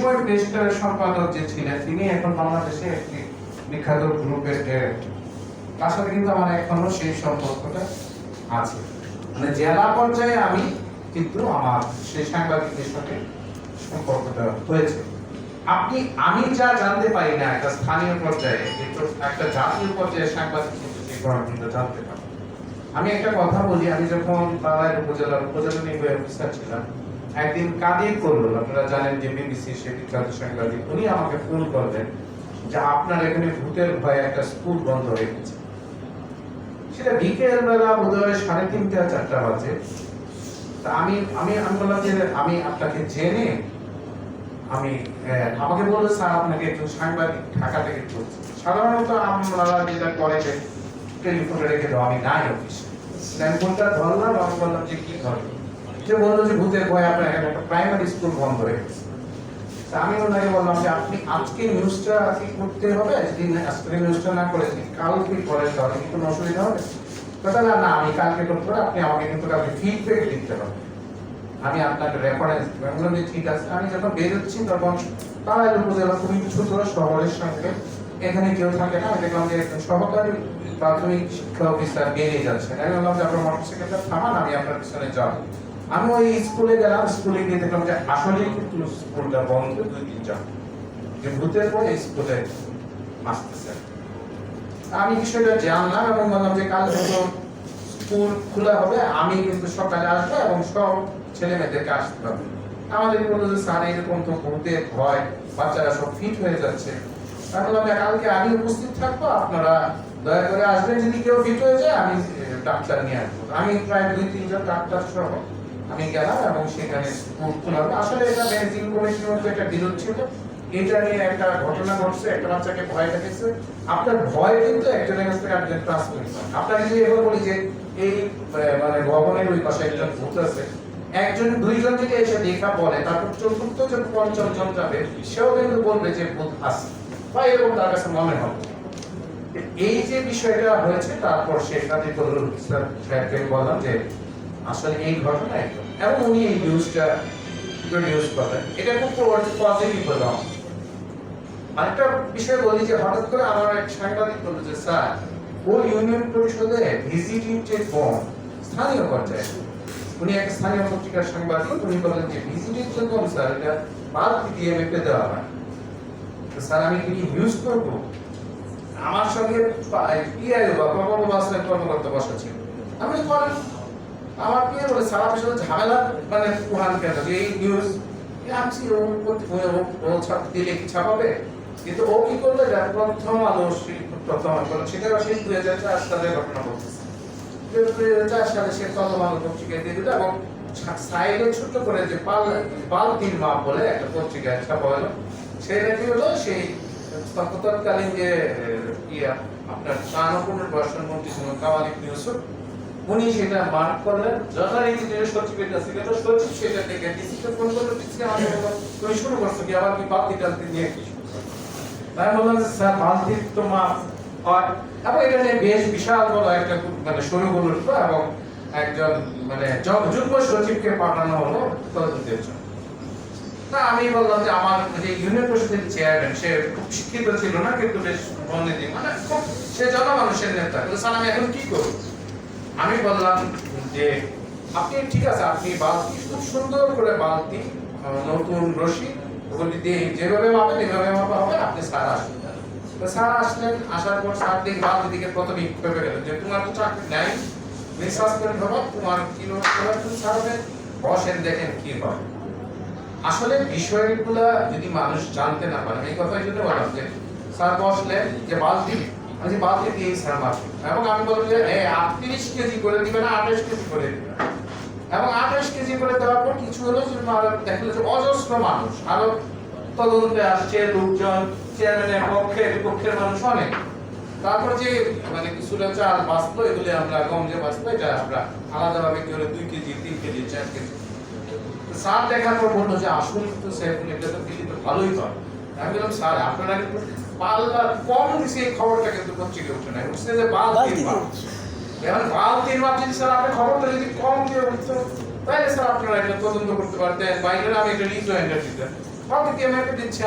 সময় প্রেসের সম্পাদক যে ছিলেন তিনি এখন বাংলাদেশে একটি বিখ্যাত গ্রুপের ডিরেক্টর। তার সাথে কিন্তু আমার এখনো সেই সম্পর্কটা আছে, মানে জেলা পর্যায়ে আমি কিন্তু আমার সেই সাংবাদিকদের সাথে সম্পর্কটা হয়েছে। আমি যা জানতে পারি না একটা স্থানীয় পর্যায়ে, কিন্তু একটা জাতীয় পর্যায়ে সাংবাদিক কিন্তু সেই ঘটনাটা জানতে পারি। আমি একটা কথা বলি, আমি যখন বাংলাদেশ উপজেলা নির্বাহী অফিসার ছিলাম, একদিন কাদির করলো, আপনারা জানেন যে বিবিসি সে বিখ্যাত সাংবাদিক, উনি আমাকে ফোন করলেন যে আপনার এখানে ভূতের ভয়ে একটা স্কুল বন্ধ হয়ে গেছে। সেটা বিকেল বেলা বোধহয় 3:30 4টা বাজে। তা আমি আমি আমি বললাম যে আমি আপনাকে জেনে আমি আমাকে বললো স্যার আপনাকে একজন সাংবাদিক ঢাকা থেকে বলছি। সাধারণত আমরা যেটা করে যে টেলিফোনে রেখে দাও, আমি নাই অফিসে। আমি ফোনটা ধরলাম, আমি বললাম যে কি ধরো, যে বললো যে ভূতের ভয় আপনার এখানে একটা প্রাইমারি স্কুল বন্ধ হয়ে গেছে। আমি ওনাকে বললাম যে আপনি আজকে নিউজটা কি করতে হবে, যদি আজকে নিউজটা না করে কালকে করেন তাহলে কি কোনো অসুবিধা হবে? কথা না, আমি কালকে করতে পারি, আপনি আমাকে কিন্তু কালকে ফিডব্যাক দিতে হবে, আমি আপনাকে রেফারেন্স দেবো। আমি বললাম যে ঠিক আছে। আমি যখন বেরোচ্ছি তখন তারাইল উপজেলা খুবই ছোট শহরের সঙ্গে, এখানে কেউ থাকে না। আমি দেখলাম যে একজন সহকারী প্রাথমিক শিক্ষা অফিসার বেরিয়ে যাচ্ছে। আমি বললাম যে আপনার মোটরসাইকেলটা থামান, আমি আপনার পিছনে যাবো। আমি ওই স্কুলে গেলাম, স্কুলে গিয়ে দেখলাম যে আসলে কিন্তু স্কুলটা বন্ধ 2-3 জন, যে ভূতের পরে স্কুলে আসতেছে। আমি বিষয়টা জানলাম এবং বললাম যে কাল থেকে স্কুল খোলা হবে, আমি কিন্তু সকালে আসবো এবং সব ছেলে মেয়েদেরকে আসতে হবে। আমাদের বললো যে স্যার এরকম তো ভূতের ভয়, বাচ্চারা সব ফিট হয়ে যাচ্ছে। আমি বললাম কালকে আমি উপস্থিত থাকবো, আপনারা দয়া করে আসবেন, যদি কেউ ফিট হয়ে যায় আমি ডাক্তার নিয়ে আসবো। আমি প্রায় 2-3 জন ডাক্তার সহ আমি গেলাম এবং সেখানে স্কুল খোলা হবে। আসলে এটা ম্যানেজিং কমিটির মধ্যে একটা বিরোধ ছিল, এটা নিয়ে একটা ঘটনা ঘটছে, একটা বাচ্চাকে ভয় দেখেছে। আপনার ভয় কিন্তু একজনের কাছ থেকে আরেকজন ট্রান্সফার হয়। আপনার যদি এবার বলি যে এই মানে ভবনের ওই পাশে একজন ভূত আছে, একজন 2 জন যদি এসে দেখা বলে, তারপর 4র্থ জন 5ম জন যাবে, সেও কিন্তু বলবে যে ভূত আছে, বা এরকম তার কাছে মনে হবে। এই যে বিষয়টা হয়েছে, তারপর সেখানে বদরুল ইসলাম সাহেবকে বললাম যে আসলে এই ঘটনা একদম, এবং উনি এই নিউজটা নিউজ করেন, এটা খুব পজিটিভ হলো। আরেকটা বিষয় বলি যে হঠাৎ করে আমার এক সাংবাদিক বলল যে স্যার ও ইউনিয়ন পরিষদে ভিজিটিং যে ফর্ম স্থানীয় পর্যায়ে, উনি এক স্থানীয় পত্রিকার সাংবাদিক, উনি বললেন যে ভিজিটিং যে ফর্ম স্যার এটা বালতি দিয়ে মেপে দেওয়া হয়। তো স্যার আমি কি ইউজ করবো? আমার সঙ্গে পিআইও বা প্রকল্প বাস্তবায়ন কর্মকর্তা বসা ছিল। আমি বলেন আমার পিএ বলে স্যার আপনার সাথে ঝামেলা মানে পুরান কেন, যে এই নিউজ আমি ও দিলে কি ছাপাবে? কিন্তু ও কি করলো, প্রথম আলো সেটা সেই 2004 সালের ঘটনা বলতেছে। 2004 সালে সে প্রথম আলো পত্রিকায় দিয়ে দিল এবং সাইডে ছোট করে যে বালতির মাপ বলে একটা পত্রিকায় ছাপা হলো। সেটা কি হলো, সেই তৎকালীন যে আপনার পুনর্বাসন মন্ত্রী ছিলেন কামাল ইবনে ইউসুফ, উনি সেটা মার্ক করলেন, যথারীতি যে সচিবের কাছে গেল, সচিব সেটা থেকে ডিসিকে ফোন করলো, ডিসি আমাকে বলল তুমি শুরু করছো কি, আবার কি বালতি টালতি নিয়ে কি? আমি বললাম যে স্যার বালতির তো মাপ হয়, এবং এটা নিয়ে বেশ বিশাল বড় একটা মানে শুরু করলো, এবং একজন মানে যুগ্ম সচিবকে পাঠানো হলো তদন্তের জন্য। তা আমি বললাম যে আমার যে ইউনিয়ন পরিষদের চেয়ারম্যান, সে খুব শিক্ষিত ছিল না, কিন্তু বেশ মনোনীত, মানে খুব সে জনমানুষের নেতা। স্যার আমি এখন কি করব? আমি বললাম যে আপনি ঠিক আছে, আপনি বালতি খুব সুন্দর করে বালতি নতুন রশি ওগুলি দিয়ে যেভাবে মাপেন এভাবে মাপা হবে, আপনি স্যার আসবেন। তো স্যার আসলেন, আসার পর স্যার দিকে বালতি দিকে প্রথমে ভেবে গেলেন যে তোমার তো চাকরি নাই, বিশ্বাস করে ভাবো তোমার কি স্যার হবে, বসেন দেখেন কি হয়। আসলে বিষয়গুলা যদি মানুষ জানতে না পারে, এই কথাই যদি বললাম যে স্যার বসলেন যে বালতি, আমি যে বালতি দিয়ে স্যার মাপি, এবং আমি বললাম যে 38 কেজি করে দিবে না 28 কেজি করে দিবে, এবং 28 কেজি করে দেওয়ার পর কিছু হলো যে দেখলো যে অজস্র মানুষ আরো তদন্তে আসছে, লোকজন চেয়ারম্যানের পক্ষে বিপক্ষের মানুষ অনেক। তারপর যে মানে কিছুটা চাল বাঁচলো, এগুলি আমরা কম যে বাঁচলো, এটা আমরা আলাদাভাবে কি হলো 2 কেজি 3 কেজি 4 কেজি। স্যার দেখার পর বললো যে আসলে কিন্তু সাইফুল এটা তো দিলি তো ভালোই হয়। আমি বললাম স্যার আপনারা কিন্তু পাল্লা কম দিছে, এই খবরটা কিন্তু পত্রিকায় উঠে নাই, বুঝতে যে বালতির মাপ, এখন বালতির মাপ যদি স্যার আপনি খবরটা যদি কম দিয়ে উঠতো, তাহলে স্যার আপনারা এটা তদন্ত করতে পারতেন, বাইরে আমি এটা রিজয়েন্টার দিতেন। কাউকে কে মেপে দিচ্ছে